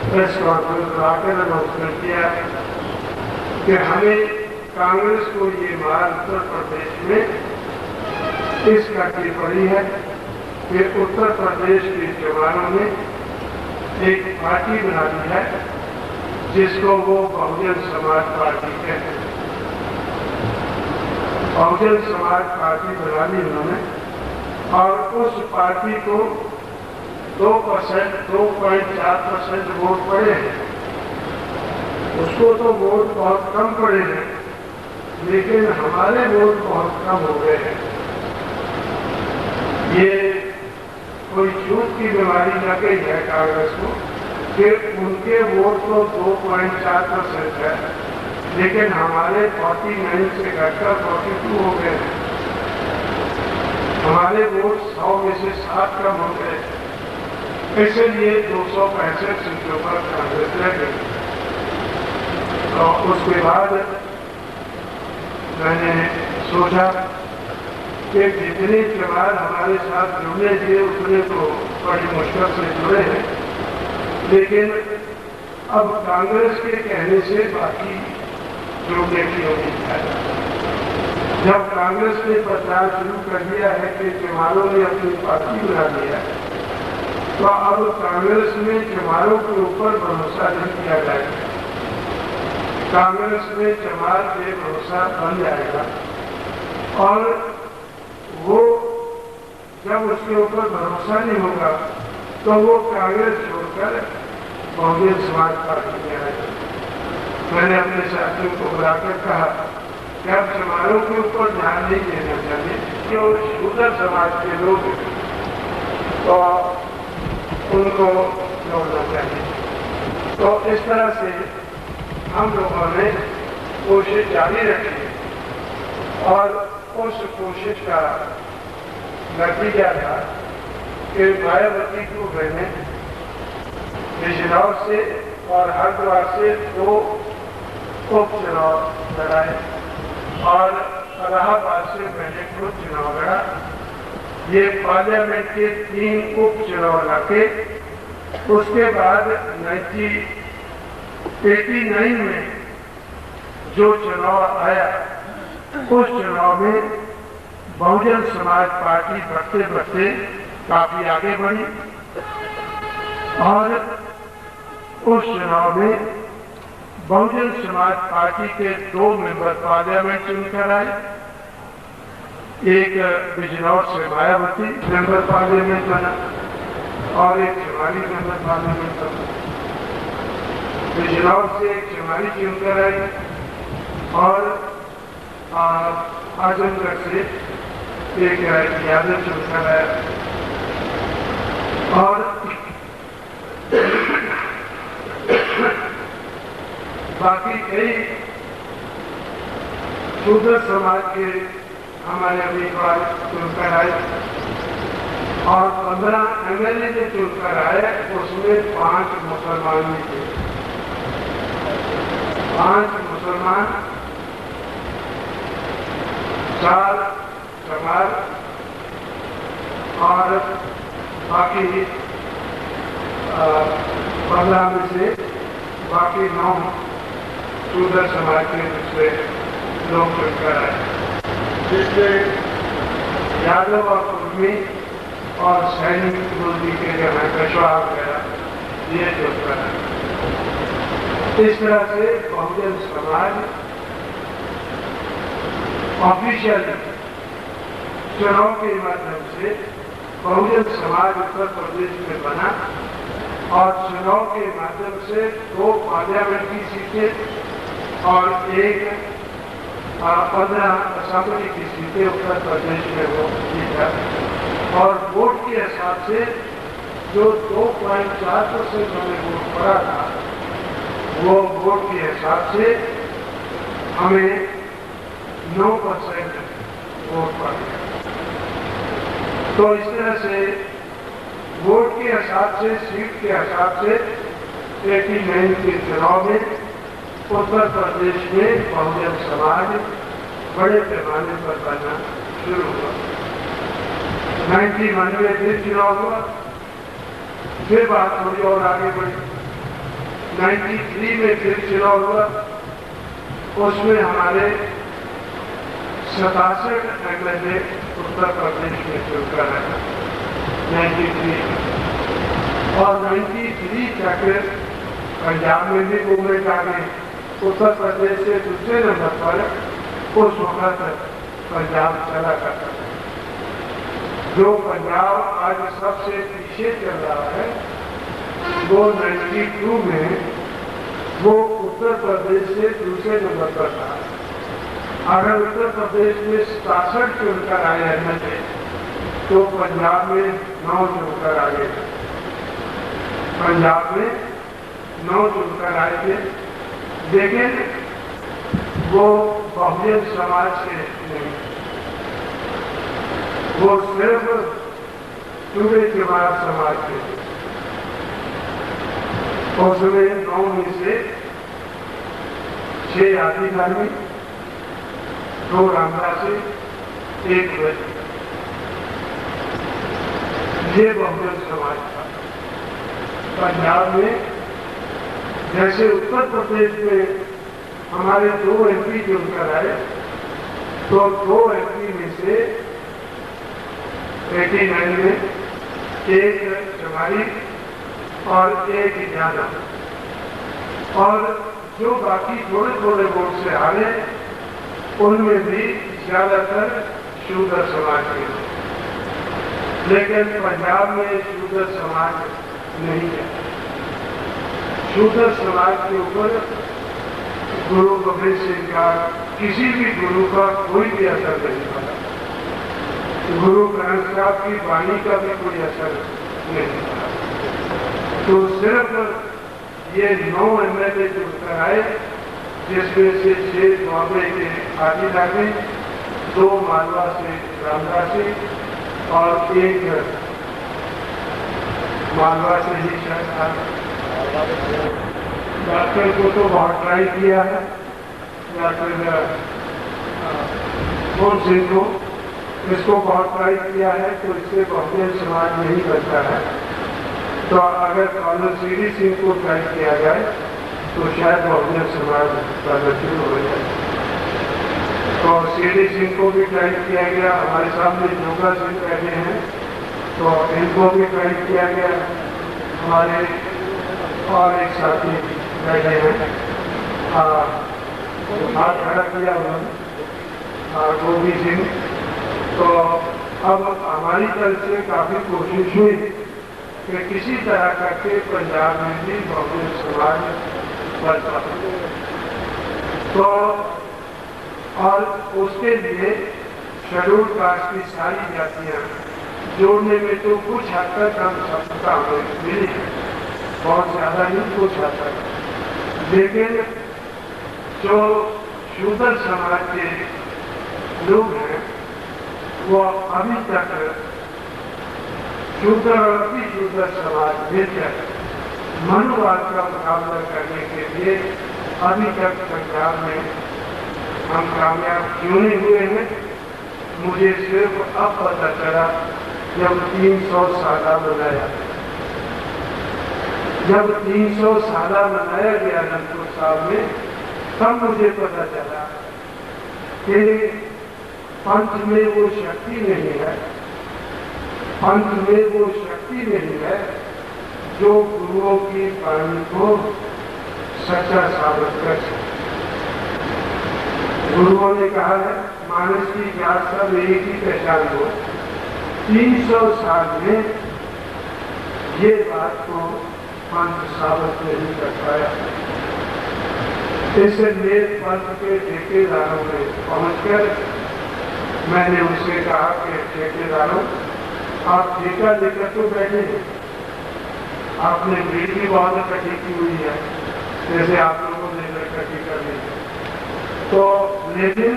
Press conference कराकर announcement किया कि हमें कांग्रेस को ये मार उत्तर प्रदेश में इस घटनी पड़ी है कि उत्तर प्रदेश के जवानों ने एक पार्टी बना दी है जिसको वो बहुजन समाज पार्टी कहते हैं। बहुजन समाज पार्टी बना दी उन्होंने और उस पार्टी को 2.4% वोट पड़े हैं। उसको तो वोट बहुत कम पड़े हैं, लेकिन हमारे वोट बहुत कम हो गए हैं। ये कोई झूठ की बीमारी न गई है कांग्रेस को कि उनके वोट तो 2.4% है, लेकिन हमारे 49 से घटकर 42 हो गए हैं। हमारे वोट 100 में से 7 कम हो गए, इसलिए 265 सीटों पर कांग्रेस रह गई। तो उसके बाद मैंने सोचा कि जितने जवान हमारे साथ जुड़ने थे उतने तो बड़ी मुश्किल से जुड़े हैं, लेकिन अब कांग्रेस के कहने से बाकी जुड़ने की उम्मीद है। जब कांग्रेस ने प्रचार शुरू कर दिया है कि जवानों ने अपनी पार्टी बना दी है, तो अब कांग्रेस में जवानों के ऊपर भरोसा नहीं किया जाएगा। कांग्रेस में जमात बेभरोसा बन जाएगा और वो जब उसके ऊपर भरोसा नहीं होगा तो वो कांग्रेस छोड़कर बहुजन समाज पार्टी में आएगा। मैंने अपने साथियों को बुलाकर कहा कि अब जवानों के ऊपर ध्यान नहीं देना चाहिए, जो शूद्र समाज के लोग तो उनको जोड़ना चाहिए। तो इस तरह से हम लोगों ने कोशिश जारी रखी और उस कोशिश का नतीजा था कि मायावती को मैंने बिजनौर से और हरिद्वार से 2 उपचुनाव लड़ाए और इलाहाबाद से मैंने खुद चुनाव लड़ा। ये पार्लियामेंट के 3 उपचुनाव लगे। उसके बाद 1989 में जो चुनाव आया, उस चुनाव में बहुजन समाज पार्टी बढ़ते बढ़ते काफी आगे बढ़ी और उस चुनाव में बहुजन समाज पार्टी के 2 मेंबर पार्लियामेंट चुनकर आए। एक बिजनौर से मायावती मेंबर पार्लियामेंट बना और एक चुनावी मेंबर पार्लियामेंट बना। बिजनौर से एक चुनावी चुनकर आई और आजमगढ़ से एक यादव चुनकर आया और बाकी कई शूद्र समाज के हमारे उम्मीदवार चुनकर आए और 15 MLA जो चुनकर आए उसमें 5 मुसलमान भी थे। 5 मुसलमान, 4 चमार और बाकी 15 में से बाकी 9 शूद्र समाज के दूसरे लोग चुनकर आए, जिसमें यादव और कुर्मी और सैनिक बुल्दी के जो है पेशवा वगैरह ये चुनकर आए। इस तरह से बहुजन समाज ऑफिशियल चुनाव के माध्यम से बहुजन समाज उत्तर प्रदेश में बना और चुनाव के माध्यम से 2 पार्लियामेंट की सीटें और एक 15 असेंबली की सीटें उत्तर प्रदेश में वो जीता और वोट के हिसाब से जो 2.4% हमें वोट पड़ा था, वो वोट के हिसाब से हमें 9% वोट पड़ गया। तो इस तरह से वोट के हिसाब से, सीट के हिसाब से 89 के चुनाव में उत्तर प्रदेश में बहुजन समाज बड़े पैमाने पर बनना शुरू हुआ। 1991 में फिर चुनाव हुआ, फिर बात थोड़ी और आगे बढ़ी 93 में फिर चुनाव हुआ, उसमें हमारे 67 MLA उत्तर प्रदेश में चुनकर आया 93 और 93 तक पंजाब में भी मूवमेंट आ गई। उत्तर प्रदेश से दूसरे नंबर पर उस वक्त पंजाब चला करता था। जो पंजाब आज सबसे पीछे चल रहा है वो 92 में वो उत्तर प्रदेश से दूसरे नंबर पर था। अगर उत्तर प्रदेश में 67 चुनकर आए MLA तो पंजाब में 9 चुनकर आ गए। पंजाब में 9 चुनकर आए थे, लेकिन वो बहुजन समाज से नहीं, वो सिर्फ टुडे त्योहार समाज के थे। उसमें 9 में से 6 आदि धार्मिक, 2 रामदासी, 1 वैश्य, ये बहुजन समाज था। पंजाब में जैसे उत्तर प्रदेश में हमारे 2 MP चुनकर आए तो 2 MP में से 89 में 1 चमारी और 1 ज्यादा, और जो बाकी थोड़े थोड़े वोट से हारे उनमें भी ज्यादातर शूद्र समाज के। लेकिन पंजाब में शूद्र समाज नहीं है। शूद्र समाज के ऊपर गुरु गोविंद सिंह का, किसी भी गुरु का कोई भी असर नहीं पड़ा। गुरु ग्रंथ साहब की वाणी का भी कोई असर नहीं पड़ा। तो सिर्फ ये 9 MLA चुनकर आए, जिसमें से 6 बॉम्बे के आदि धार्मिक, 2 मालवा से रामदासी और 1 मालवा से ही शायद था। डॉक्टर को तो बहुत ट्राई किया है, डॉक्टर कौन सिंह को, इसको बहुत ट्राई किया है, तो इससे बहुजन समाज नहीं बनता है। तो अगर कॉर्नर सीडी सिंह को ट्राई किया जाए तो शायद बहुजन समाज बनना शुरू हो जाए। तो सीडी सिंह को भी ट्राई किया गया, हमारे सामने जोगा सिंह बैठे हैं तो इनको भी ट्राई किया गया, हमारे और एक साथी बैठे हैं, हाथ खड़ा किया उन्होंने, गोभी सिंह। तो अब हमारी तरफ से काफी कोशिश हुई कि किसी तरह करके पंजाब में भी बहुजन समाज बनता। तो और उसके लिए शेड्यूल कास्ट की सारी जातियां जोड़ने में तो कुछ हद तक हम सफलता हमें मिली है, बहुत ज्यादा नहीं, कुछ हद तक। लेकिन जो शूद्र समाज के लोग हैं वो अभी तक शूद्र और अति शूद्र समाज मिलकर मनुवाद का मुकाबला करने के लिए अभी तक पंजाब में हम कामयाब क्यों नहीं हुए हैं, मुझे सिर्फ अब पता चला जब 300 साला मनाया, जब 300 साला मनाया गया अनंतपुर साहब में, तब मुझे पता चला कि पंथ में वो शक्ति नहीं है, पंथ में वो शक्ति नहीं है जो गुरुओं की वाणी को सच्चा साबित कर सके। गुरुओं ने कहा है मानस की जात सब एक ही पहचान हो। 300 साल में ये बात को पंथ साबित नहीं कर पाया। इसलिए पंथ के ठेकेदारों में पहुंचकर मैंने उनसे कहा कि ठेकेदारों, आप ठेका लेकर तो बैठे हैं, आपने भीड़ भी बहुत इकट्ठी की हुई है, जैसे आप लोगों ने इकट्ठी कर ली, तो लेकिन